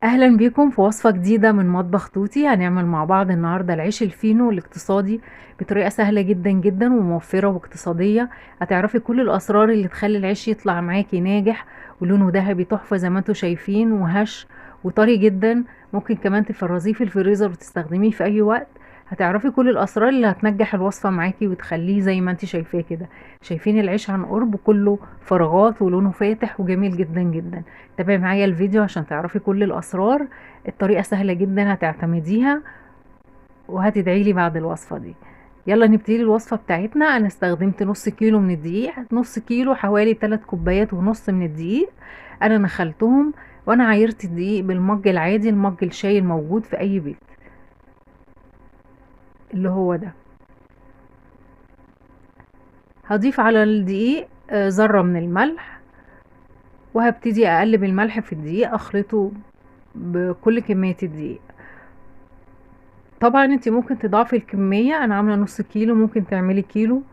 اهلا بيكم في وصفة جديدة من مطبخ توتي. هنعمل مع بعض النهاردة العيش الفينو الاقتصادي بطريقة سهلة جدا جدا وموفرة واقتصادية. هتعرفي كل الاسرار اللي تخلي العيش يطلع معاكي ناجح ولونه ذهبي تحفة زي ما انتوا شايفين، وهش وطري جدا. ممكن كمان تفرزيه في الفريزر وتستخدميه في اي وقت. هتعرفي كل الاسرار اللي هتنجح الوصفة معاكي وتخليه زي ما انت شايفاه كده. شايفين العيش عن قرب كله فراغات ولونه فاتح وجميل جدا جدا. تابعي معايا الفيديو عشان تعرفي كل الأسرار. الطريقة سهلة جدا هتعتمديها وهتدعيلي بعد الوصفة دي. يلا نبتدي الوصفة بتاعتنا. أنا استخدمت نص كيلو من الدقيق، نص كيلو حوالي 3 كوبايات ونص من الدقيق. أنا نخلتهم وأنا عايرت الدقيق بالمج العادي، المج الشاي الموجود في أي بيت اللي هو ده. هضيف على الدقيق ذرة من الملح، وهبتدي أقلب الملح في الدقيق أخلطه بكل كمية الدقيق. طبعا انت ممكن تضاعفي الكمية، انا عاملة نص كيلو، ممكن تعملي كيلو.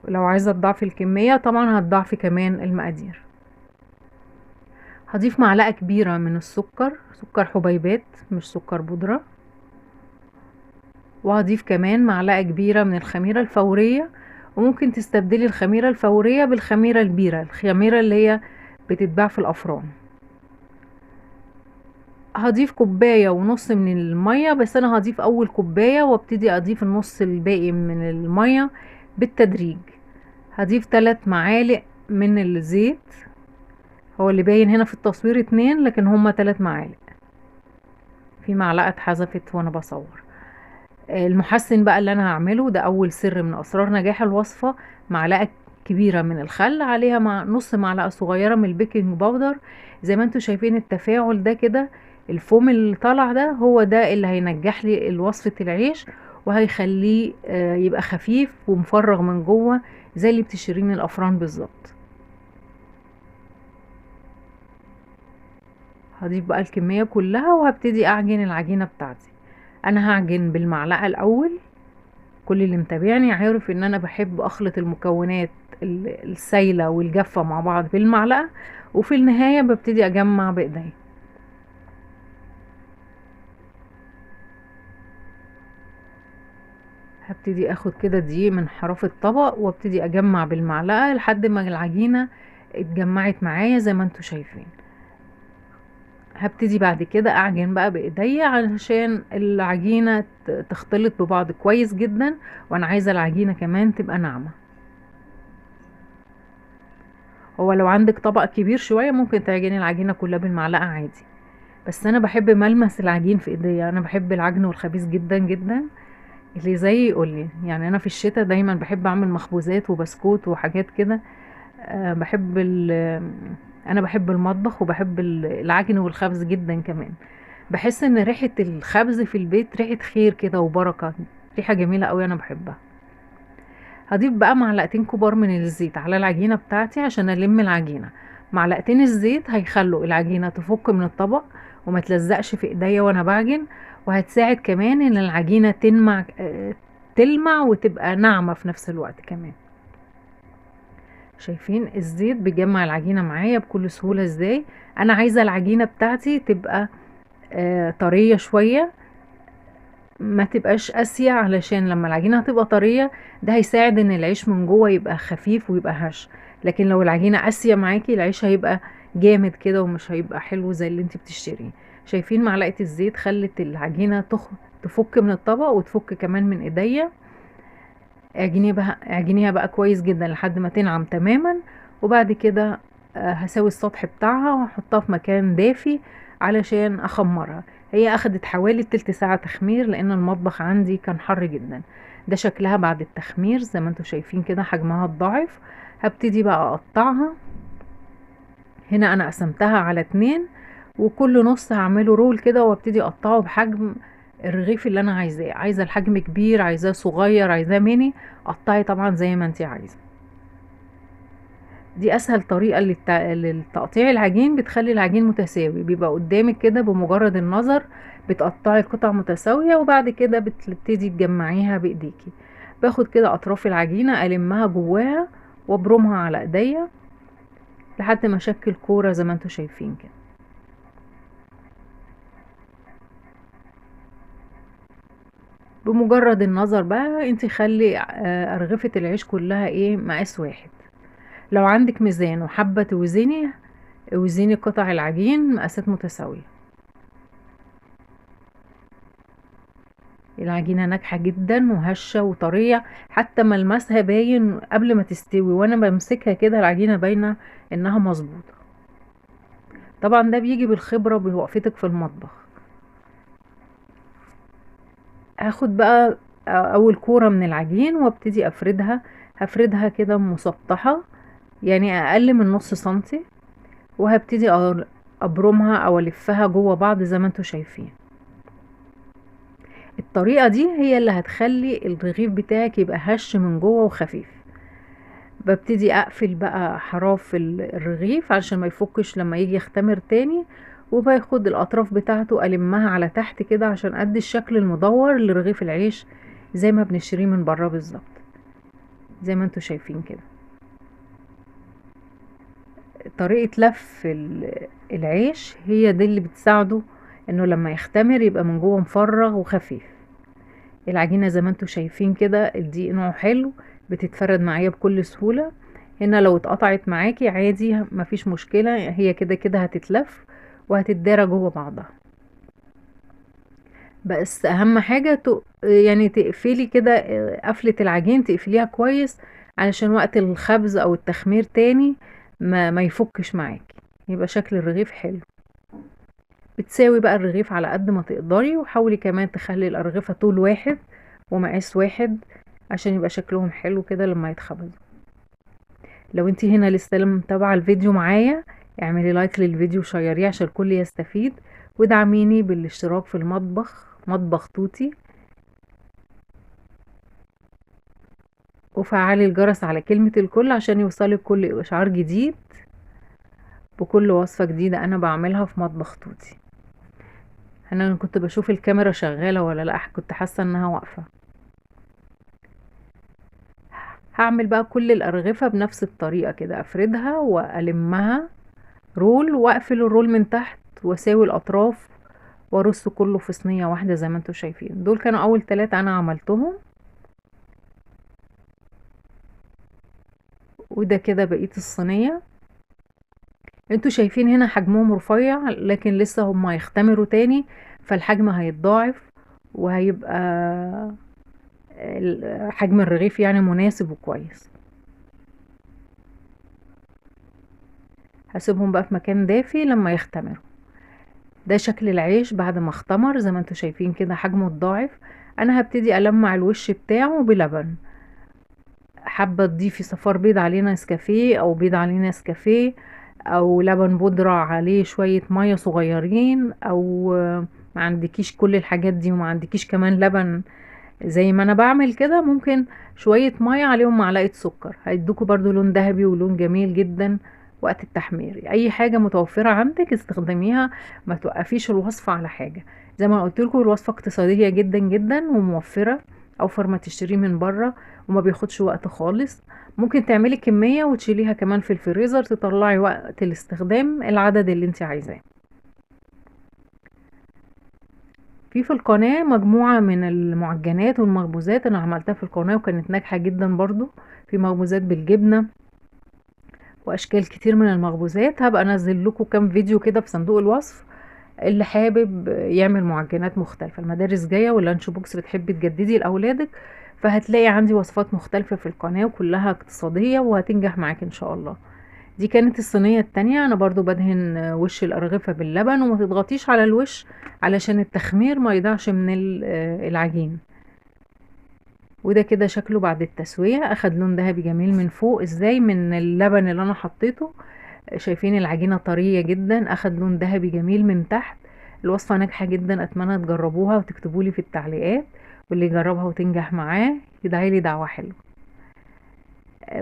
لو عايزة تضاعفي الكمية طبعا هتضاعفي كمان المقادير. هضيف معلقة كبيرة من السكر، سكر حبيبات مش سكر بودرة. وهضيف كمان معلقة كبيرة من الخميرة الفورية، وممكن تستبدلي الخميرة الفورية بالخميرة البيرة، الخميرة اللي هي بتتباع في الأفران. هضيف كوباية ونص من المية، بس انا هضيف اول كوباية وابتدي اضيف النص الباقي من المية بالتدريج. هضيف 3 معالق من الزيت، هو اللي باين هنا في التصوير 2 لكن هما 3 معالق، في معلقة اتحذفت وانا بصور. المحسن بقى اللي انا هعمله ده اول سر من اسرار نجاح الوصفة: معلقة كبيرة من الخل عليها مع نص معلقة صغيرة من البيكنج باودر. زي ما انتوا شايفين التفاعل ده كده، الفوم اللي طالع ده هو ده اللي هينجح لي وصفة العيش، وهيخليه يبقى خفيف ومفرغ من جوه زي اللي بتشتريه من الافران بالظبط. هضيف بقى الكمية كلها وهبتدي اعجن العجينة بتاعتي. انا هعجن بالمعلقة الاول. كل اللي متابعني عارف ان انا بحب اخلط المكونات السايلة والجافة مع بعض بالمعلقة، وفي النهاية ببتدي اجمع بايدي. هبتدي اخد كده دقيق من حرف الطبق وابتدي اجمع بالمعلقة لحد ما العجينة اتجمعت معايا زي ما انتوا شايفين. هبتدي بعد كده اعجن بقى بايديا علشان العجينة تختلط ببعض كويس جدا، وانا عايزة العجينة كمان تبقى ناعمة. هو لو عندك طبق كبير شوية ممكن تعجني العجينة كلها بالمعلقة عادي، بس انا بحب ملمس العجين في ايديا. انا بحب العجن والخبيز جدا جدا. اللي زي يقولي، يعني انا في الشتاء دايما بحب اعمل مخبوزات وبسكوت وحاجات كده. أه بحب انا بحب المطبخ وبحب العجن والخبز جدا كمان. بحس ان ريحة الخبز في البيت ريحة خير كده وبركة، ريحة جميلة قوي انا بحبها. هضيف بقى معلقتين كبار من الزيت على العجينة بتاعتي عشان ألم العجينة. معلقتين الزيت هيخلوا العجينة تفك من الطبق وما تلزقش في ايديا وانا بعجن، وهتساعد كمان ان العجينة تلمع وتبقى ناعمة في نفس الوقت كمان. شايفين الزيت بيجمع العجينة معايا بكل سهولة ازاي. انا عايزة العجينة بتاعتي تبقى طرية شوية، ما تبقاش قاسية، علشان لما العجينة هتبقى طرية ده هيساعد ان العيش من جوه يبقى خفيف ويبقى هش. لكن لو العجينة قاسية معاكي العيش هيبقى جامد كده ومش هيبقى حلو زي اللي انت بتشتريه. شايفين معلقة الزيت خلت العجينة تفك من الطبق وتفك كمان من ايديا. اعجنيها بقى كويس جدا لحد ما تنعم تماما. وبعد كده هسوي السطح بتاعها وهحطها في مكان دافي علشان اخمرها. هي اخدت حوالي تلت ساعة تخمير لان المطبخ عندي كان حر جدا. ده شكلها بعد التخمير زي ما انتوا شايفين كده، حجمها اتضاعف. هبتدي بقى اقطعها. هنا انا قسمتها على 2، وكل نص هعمله رول كده وابتدي اقطعه بحجم الرغيف اللي انا عايزاه. عايزه الحجم كبير، عايزاه صغير، عايزاه ميني، قطعي طبعا زي ما انت عايزه. دي اسهل طريقه للتقطيع العجين، بتخلي العجين متساوي، بيبقى قدامك كده بمجرد النظر. بتقطعي قطع متساويه وبعد كده بتبتدي تجمعيها بايديكي. باخد كده اطراف العجينه المها جواها وابرمها على ايديا لحد ما اشكل كوره زي ما انتوا شايفين كده. بمجرد النظر بقى انت خلي ارغفة العيش كلها ايه مقاس واحد. لو عندك ميزان وحابة توزني، وزني قطع العجين مقاسات متساوية. العجينة ناجحة جدا وهشة وطرية، حتى ملمسها باين قبل ما تستوي، وانا بمسكها كده العجينة باينة انها مظبوطة. طبعا ده بيجي بالخبرة بوقفتك في المطبخ. هاخد بقى اول كورة من العجين وابتدي افردها. هفردها كده مسطحة، يعني اقل من نص سنتي، وهبتدي ابرمها او الفها جوه بعض زي ما انتوا شايفين. الطريقة دي هي اللي هتخلي الرغيف بتاعك يبقى هش من جوه وخفيف. ببتدي اقفل بقى حراف الرغيف علشان ما يفكش لما يجي يختمر تاني، وباخد الاطراف بتاعته المها على تحت كده عشان ادي الشكل المدور لرغيف العيش زي ما بنشتريه من بره بالظبط، زي ما انتوا شايفين كده. طريقة لف العيش هي دي اللي بتساعده انه لما يختمر يبقى من جوه مفرغ وخفيف. العجينة زي ما انتوا شايفين كده الدقيق نوعه حلو، بتتفرد معايا بكل سهولة. هنا لو اتقطعت معاكي عادي مفيش مشكلة، هي كده كده هتتلف وهتتدارى جوه بعضها. بس اهم حاجة يعني تقفلي كده قفلة العجين تقفليها كويس علشان وقت الخبز او التخمير تاني ما يفكش معاكي، يبقى شكل الرغيف حلو. بتساوي بقى الرغيف على قد ما تقدري، وحاولي كمان تخلي الأرغفة طول واحد ومقاس واحد عشان يبقى شكلهم حلو كده لما يتخبزوا. لو انتي هنا لسه متابعة الفيديو معايا، اعملي لايك للفيديو وشيريه عشان الكل يستفيد، ودعميني بالاشتراك في المطبخ مطبخ توتي، وفعلي الجرس على كلمة الكل عشان يوصلك كل اشعار جديد بكل وصفة جديدة انا بعملها في مطبخ توتي. انا كنت بشوف الكاميرا شغالة ولا لا، كنت حاسة انها واقفة. هعمل بقى كل الأرغفة بنفس الطريقة كده، أفردها وألمها رول وأقفل الرول من تحت وأساوي الأطراف وأرص كله في صينية واحدة زي ما انتوا شايفين. دول كانوا أول 3 أنا عملتهم، وده كده بقية الصينية. انتوا شايفين هنا حجمهم رفيع، لكن لسه هما يختمروا تاني فالحجم هيتضاعف وهيبقى حجم الرغيف يعني مناسب وكويس. هسيبهم بقى في مكان دافي لما يختمروا. ده شكل العيش بعد ما اختمر زي ما انتوا شايفين كده حجمه اتضاعف. انا هبتدي المع الوش بتاعه بلبن. حابة تضيفي صفار بيض عليه نسكافيه او بيض عليه نسكافيه، او لبن بودرة عليه شوية مية صغيرين، او ما عندكيش كل الحاجات دي وما عندكيش كمان لبن زي ما انا بعمل كده، ممكن شوية مية عليهم معلقة سكر هيدوكوا برضو لون ذهبي ولون جميل جدا وقت التحمير. اي حاجة متوفرة عندك استخدميها، ما توقفيش الوصفة على حاجة. زي ما قلت لكم الوصفة اقتصادية جدا جدا وموفرة، اوفر ما تشتريه من بره، وما بياخدش وقت خالص. ممكن تعملي كمية وتشيليها كمان في الفريزر، تطلعي وقت الاستخدام العدد اللي انت عايزاه. في القناة مجموعة من المعجنات والمخبوزات انا عملتها في القناة وكانت ناجحة جدا برضو. في مخبوزات بالجبنة واشكال كتير من المخبوزات، هبقى انزل لكم كام فيديو كده في صندوق الوصف. اللي حابب يعمل معجنات مختلفة، المدارس جاية واللانش بوكس بتحبي تجددي لاولادك، فهتلاقي عندي وصفات مختلفة في القناة وكلها اقتصادية وهتنجح معاك ان شاء الله. دي كانت الصينية التانية. انا برضو بدهن وش الارغفة باللبن، وما تضغطيش على الوش علشان التخمير ما يضيعش من العجين. وده كده شكله بعد التسوية، اخد لون ذهبي جميل من فوق ازاي من اللبن اللي انا حطيته. شايفين العجينة طرية جدا، اخد لون ذهبي جميل من تحت. الوصفة ناجحة جدا، اتمنى تجربوها وتكتبولي في التعليقات، واللي يجربها وتنجح معاه يدعيلي دعوة حلوة.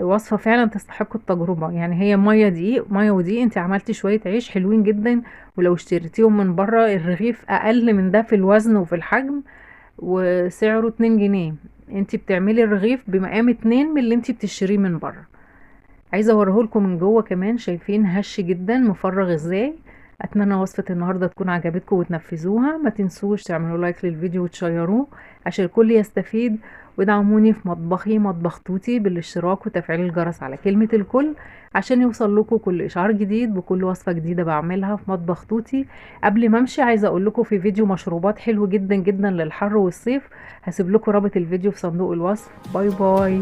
وصفة فعلا تستحق التجربة. يعني هي مية دقيق مية ودقيق، انت عملتي شوية عيش حلوين جدا، ولو اشتريتيهم من بره الرغيف اقل من ده في الوزن وفي الحجم وسعره 2 جنيه، انت بتعملي الرغيف بمقام 2 من اللي انت بتشتريه من بره. عايزة اوريهولكم من جوه كمان، شايفين هش جدا مفرغ ازاي. اتمنى وصفة النهاردة تكون عجبتكم وتنفذوها. ما تنسوش تعملوا لايك للفيديو وتشيروه عشان الكل يستفيد، ودعموني في مطبخي مطبخ توتي بالاشتراك وتفعيل الجرس على كلمة الكل عشان يوصل لكم كل اشعار جديد بكل وصفة جديدة بعملها في مطبخ توتي. قبل ما امشي عايزة اقول لكم في فيديو مشروبات حلو جدا جدا للحر والصيف، هسيب لكم رابط الفيديو في صندوق الوصف. باي باي.